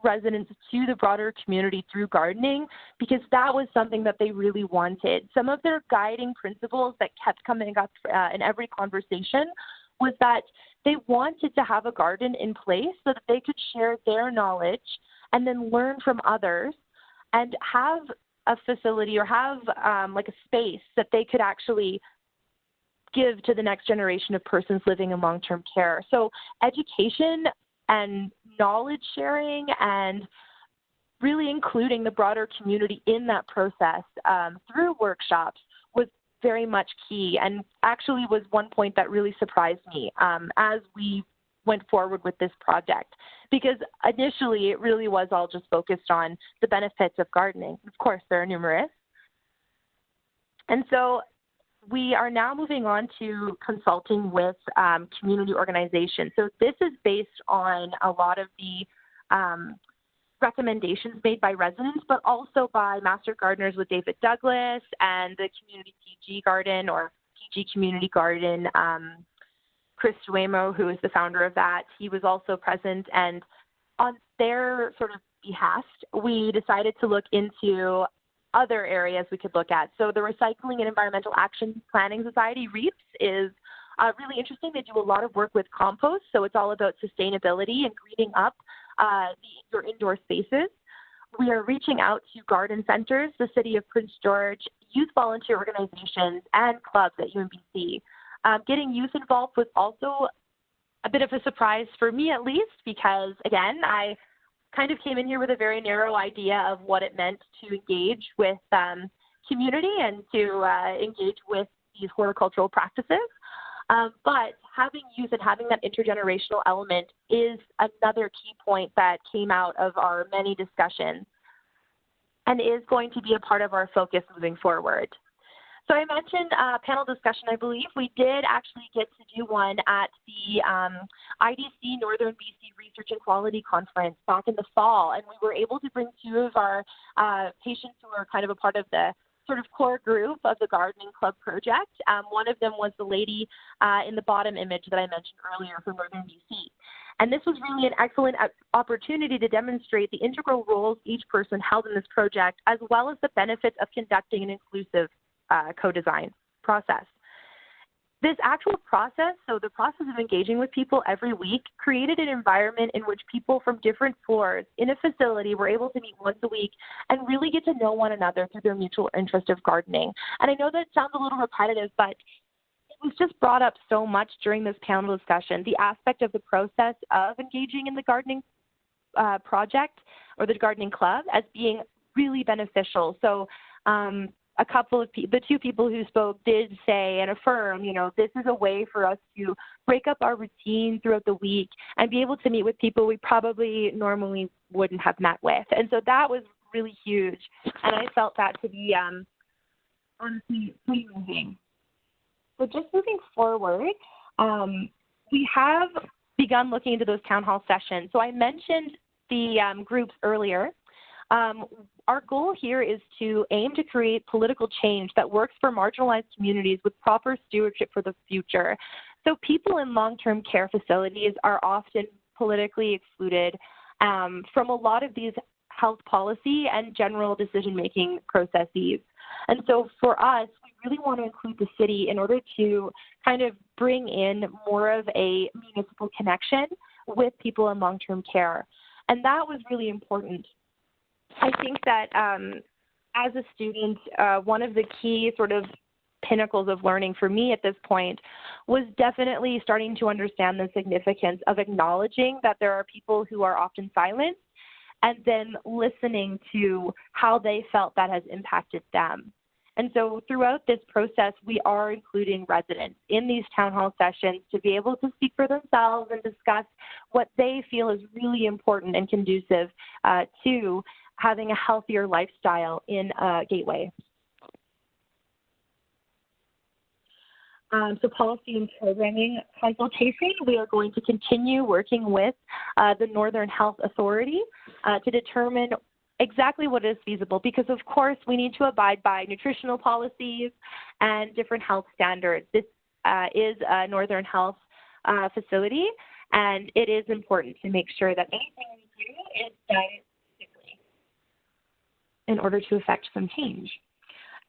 residents to the broader community through gardening, because that was something that they really wanted. Some of their guiding principles that kept coming up in every conversation was that they wanted to have a garden in place so that they could share their knowledge and then learn from others and have a facility or have like a space that they could actually give to the next generation of persons living in long-term care. So education and knowledge sharing and really including the broader community in that process through workshops was very much key, and actually was one point that really surprised me as we went forward with this project, because initially it really was all just focused on the benefits of gardening. Of course, there are numerous. And so we are now moving on to consulting with community organizations. So this is based on a lot of the recommendations made by residents, but also by master gardeners with David Douglas and the Community PG Garden or PG Community Garden. Chris Duemo, who is the founder of that, he was also present, and on their sort of behest, we decided to look into other areas we could look at. So the Recycling and Environmental Action Planning Society, REAPS, is really interesting. They do a lot of work with compost, so it's all about sustainability and greening up your indoor spaces. We are reaching out to garden centers, the City of Prince George, youth volunteer organizations, and clubs at UNBC. Getting youth involved was also a bit of a surprise for me at least, because again, I kind of came in here with a very narrow idea of what it meant to engage with community and to engage with these horticultural practices. But having youth and having that intergenerational element is another key point that came out of our many discussions and is going to be a part of our focus moving forward. So I mentioned panel discussion, I believe. We did actually get to do one at the IDC Northern BC Research and Quality Conference back in the fall, and we were able to bring two of our patients who are kind of a part of the sort of core group of the Gardening Club project. One of them was the lady in the bottom image that I mentioned earlier from Northern BC. And this was really an excellent opportunity to demonstrate the integral roles each person held in this project, as well as the benefits of conducting an inclusive co-design process. This actual process, so the process of engaging with people every week, created an environment in which people from different floors in a facility were able to meet once a week and really get to know one another through their mutual interest of gardening. And I know that sounds a little repetitive, but it was just brought up so much during this panel discussion, the aspect of the process of engaging in the gardening project or the gardening club as being really beneficial. So a couple of the two people who spoke did say and affirm, you know, this is a way for us to break up our routine throughout the week and be able to meet with people we probably normally wouldn't have met with. And so that was really huge. And I felt that to be honestly pretty moving. So just moving forward, we have begun looking into those town hall sessions. So I mentioned the groups earlier. Our goal here is to aim to create political change that works for marginalized communities with proper stewardship for the future. So people in long-term care facilities are often politically excluded from a lot of these health policy and general decision-making processes. And so for us, we really want to include the city in order to kind of bring in more of a municipal connection with people in long-term care. And that was really important. I think that as a student, one of the key sort of pinnacles of learning for me at this point was definitely starting to understand the significance of acknowledging that there are people who are often silenced and then listening to how they felt that has impacted them. And so throughout this process, we are including residents in these town hall sessions to be able to speak for themselves and discuss what they feel is really important and conducive to having a healthier lifestyle in Gateway. So policy and programming consultation, we are going to continue working with the Northern Health Authority to determine exactly what is feasible, because of course we need to abide by nutritional policies and different health standards. This is a Northern Health facility, and it is important to make sure that anything we do is done quickly in order to affect some change.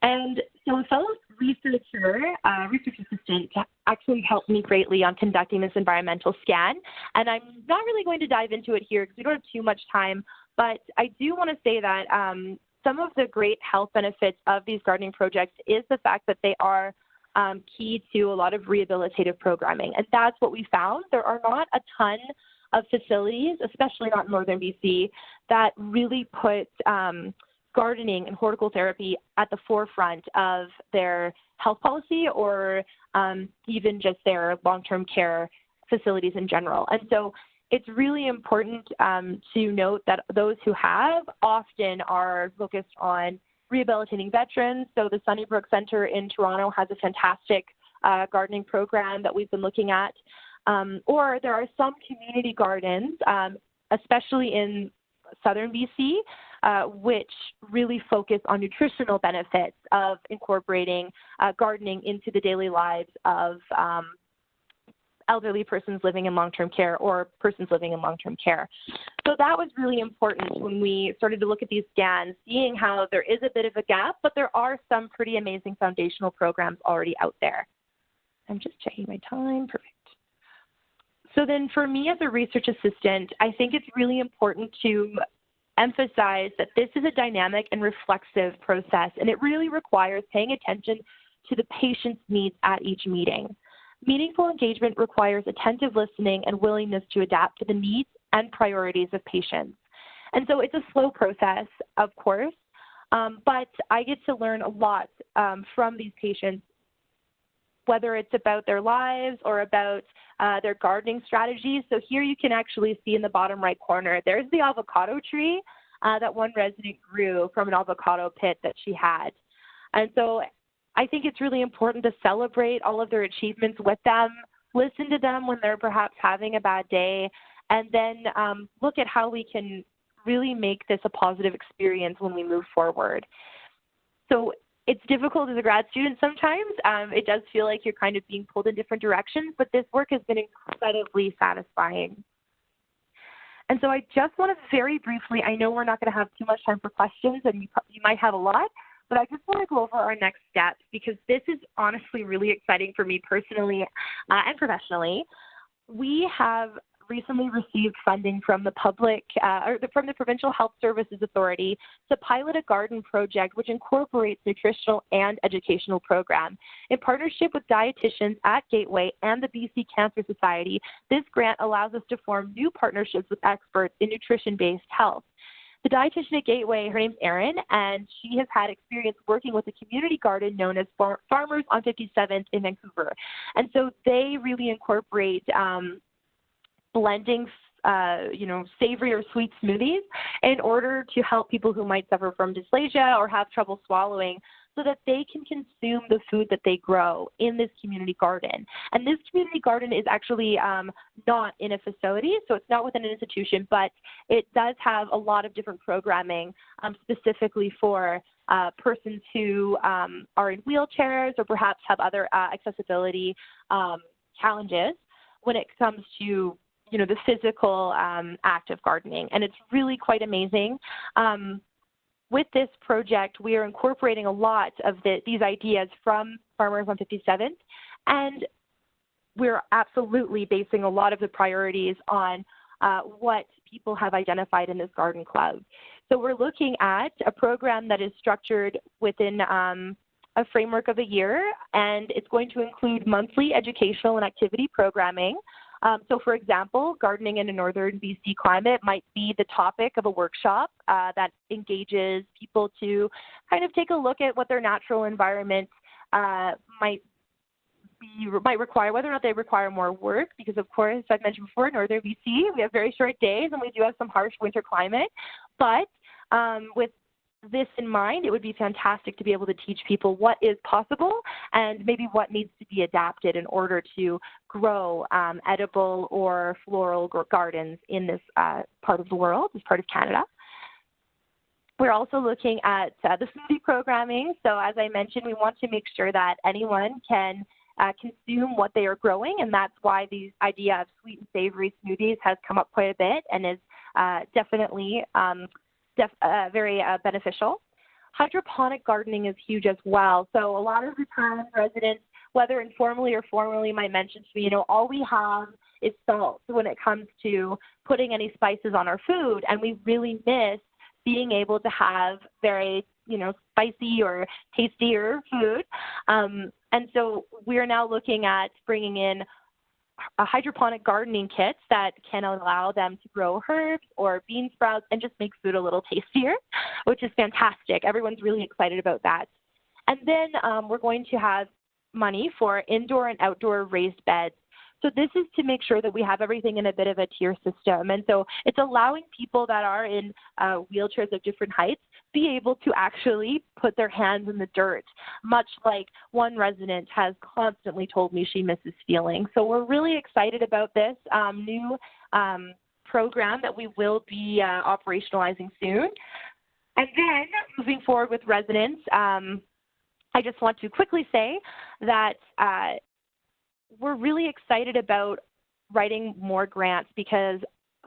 And so a fellow research assistant actually helped me greatly on conducting this environmental scan. And I'm not really going to dive into it here because we don't have too much time, but I do want to say that some of the great health benefits of these gardening projects is the fact that they are key to a lot of rehabilitative programming. And that's what we found. There are not a ton of facilities, especially not in Northern BC, that really put gardening and horticultural therapy at the forefront of their health policy or even just their long-term care facilities in general. And so it's really important to note that those who have often are focused on rehabilitating veterans. So the Sunnybrook Center in Toronto has a fantastic gardening program that we've been looking at. Or there are some community gardens, especially in southern BC, which really focus on nutritional benefits of incorporating gardening into the daily lives of elderly persons living in long-term care or persons living in long-term care. So that was really important when we started to look at these scans, seeing how there is a bit of a gap, but there are some pretty amazing foundational programs already out there. I'm just checking my time. Perfect. So then for me as a research assistant, I think it's really important to emphasize that this is a dynamic and reflexive process, and it really requires paying attention to the patient's needs at each meeting. Meaningful engagement requires attentive listening and willingness to adapt to the needs and priorities of patients. And so it's a slow process, of course, but I get to learn a lot from these patients, whether it's about their lives or about their gardening strategies. So here you can actually see in the bottom right corner, there's the avocado tree that one resident grew from an avocado pit that she had. And so I think it's really important to celebrate all of their achievements with them, listen to them when they're perhaps having a bad day, and then look at how we can really make this a positive experience when we move forward. So it's difficult as a grad student sometimes. It does feel like you're kind of being pulled in different directions, but this work has been incredibly satisfying. And so I just want to very briefly, I know we're not going to have too much time for questions, and you might have a lot, but I just want to go over our next steps because this is honestly really exciting for me personally and professionally. We have recently received funding from the from the Provincial Health Services Authority to pilot a garden project which incorporates nutritional and educational program. In partnership with dietitians at Gateway and the BC Cancer Society, this grant allows us to form new partnerships with experts in nutrition-based health. The dietitian at Gateway, her name's Erin, and she has had experience working with a community garden known as Farmers on 57th in Vancouver. And so they really incorporate blending, savory or sweet smoothies in order to help people who might suffer from dysphagia or have trouble swallowing so that they can consume the food that they grow in this community garden. And this community garden is actually not in a facility, so it's not within an institution, but it does have a lot of different programming specifically for persons who are in wheelchairs or perhaps have other accessibility challenges when it comes to the physical act of gardening. And it's really quite amazing. With this project, we are incorporating a lot of these ideas from Farmers on 57th, and we're absolutely basing a lot of the priorities on what people have identified in this garden club. So we're looking at a program that is structured within a framework of a year, and it's going to include monthly educational and activity programming. So, for example, gardening in a northern BC climate might be the topic of a workshop that engages people to kind of take a look at what their natural environment might require, whether or not they require more work, because, of course, as I've mentioned before, northern BC, we have very short days and we do have some harsh winter climate. But with this in mind, it would be fantastic to be able to teach people what is possible and maybe what needs to be adapted in order to grow edible or floral gardens in this part of the world, this part of Canada. We're also looking at the smoothie programming. So as I mentioned, we want to make sure that anyone can consume what they are growing, and that's why the idea of sweet and savory smoothies has come up quite a bit and is definitely very beneficial. Hydroponic gardening is huge as well. So a lot of the time residents, whether informally or formally, might mention to me, all we have is salt when it comes to putting any spices on our food, and we really miss being able to have very, spicy or tastier food. And so we're now looking at bringing in hydroponic gardening kits that can allow them to grow herbs or bean sprouts and just make food a little tastier, which is fantastic. Everyone's really excited about that. And then we're going to have money for indoor and outdoor raised beds. So this is to make sure that we have everything in a bit of a tier system. And so it's allowing people that are in wheelchairs of different heights be able to actually put their hands in the dirt, much like one resident has constantly told me she misses feeling. So we're really excited about this new program that we will be operationalizing soon. And then moving forward with residents, I just want to quickly say that we're really excited about writing more grants because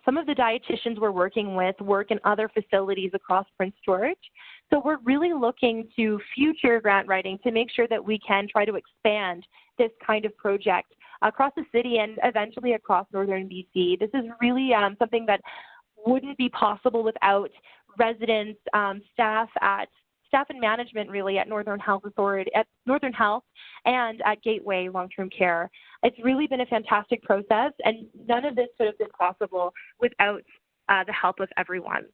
some of the dietitians we're working with work in other facilities across Prince George. So we're really looking to future grant writing to make sure that we can try to expand this kind of project across the city and eventually across northern BC. This is really something that wouldn't be possible without residents, staff at staff and management really at Northern Health Authority, at Northern Health and at Gateway Long-Term Care. It's really been a fantastic process, and none of this would have been possible without the help of everyone.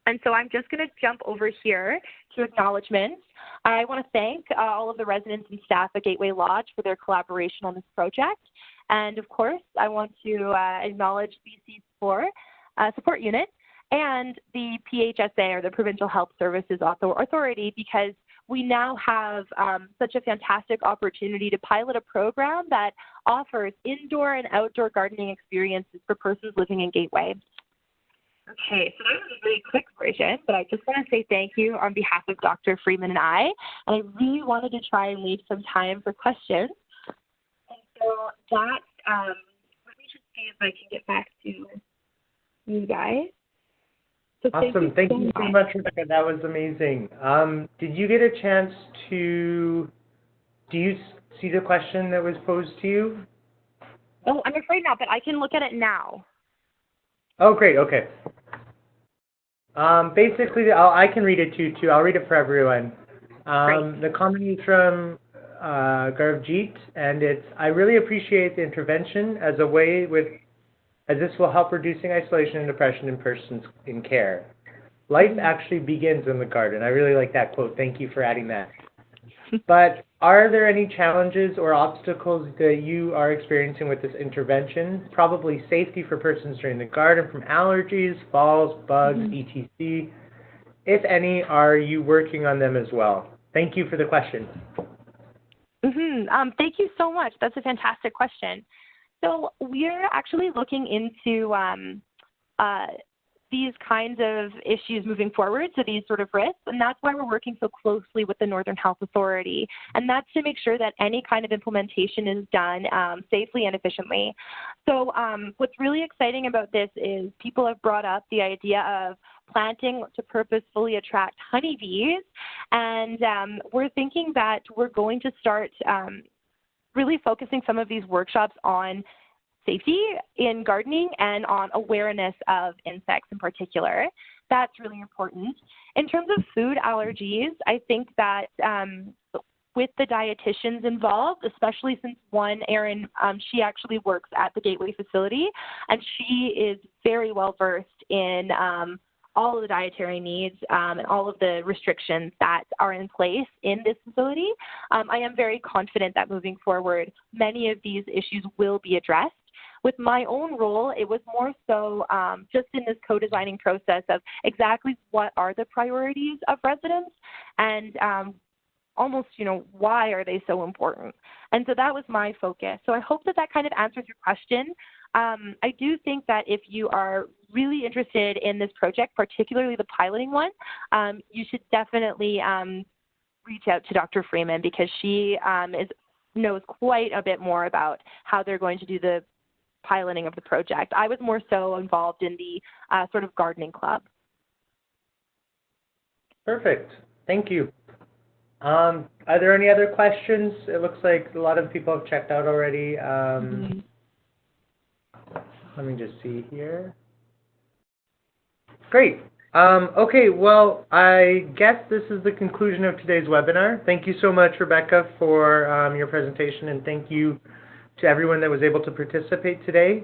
And so I'm just going to jump over here to acknowledgements. I want to thank all of the residents and staff at Gateway Lodge for their collaboration on this project. And of course, I want to acknowledge BC's support unit and the PHSA, or the Provincial Health Services Authority, because we now have such a fantastic opportunity to pilot a program that offers indoor and outdoor gardening experiences for persons living in Gateway. Okay, so that was a really quick version, but I just want to say thank you on behalf of Dr. Freeman and I really wanted to try and leave some time for questions. And so that, let me just see if I can get back to you guys. So awesome. Thank you so much, Rebecca. That was amazing. Did you get a chance to, do you see the question that was posed to you? Oh, I'm afraid not, but I can look at it now. Oh, great. Okay. Basically, I can read it to you, too. I'll read it for everyone. The comment is from Garvjeet, and it's, I really appreciate the intervention as a way as this will help reducing isolation and depression in persons in care. Life actually begins in the garden. I really like that quote. Thank you for adding that. But are there any challenges or obstacles that you are experiencing with this intervention? Probably safety for persons during the garden from allergies, falls, bugs, etc. If any, are you working on them as well? Thank you for the question. Thank you so much. That's a fantastic question. So we're actually looking into these kinds of issues moving forward, so these sort of risks, and that's why we're working so closely with the Northern Health Authority, and that's to make sure that any kind of implementation is done safely and efficiently. So what's really exciting about this is people have brought up the idea of planting to purposefully attract honeybees, and we're thinking that we're going to start really focusing some of these workshops on safety in gardening and on awareness of insects in particular. That's really important. In terms of food allergies, I think that with the dietitians involved, especially since one, Erin, she actually works at the Gateway facility, and she is very well versed in all of the dietary needs and all of the restrictions that are in place in this facility. I am very confident that moving forward, many of these issues will be addressed. With my own role, it was more so just in this co-designing process of exactly what are the priorities of residents and almost, why are they so important? And so that was my focus. So I hope that that kind of answers your question. I do think that if you are really interested in this project, particularly the piloting one, you should definitely reach out to Dr. Freeman, because she knows quite a bit more about how they're going to do the piloting of the project. I was more so involved in the sort of gardening club. Perfect. Thank you. Are there any other questions? It looks like a lot of people have checked out already. Let me just see here. Great. Okay, well, I guess this is the conclusion of today's webinar. Thank you so much, Rebecca, for your presentation, and thank you to everyone that was able to participate today.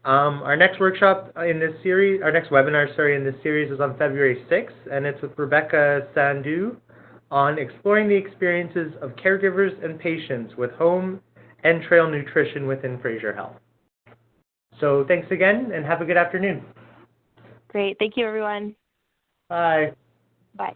Our next workshop in this series, our next webinar, in this series is on February 6th, and it's with Rebecca Sandu on exploring the experiences of caregivers and patients with home and trail nutrition within Fraser Health. So thanks again, and have a good afternoon. Great. Thank you, everyone. Bye. Bye.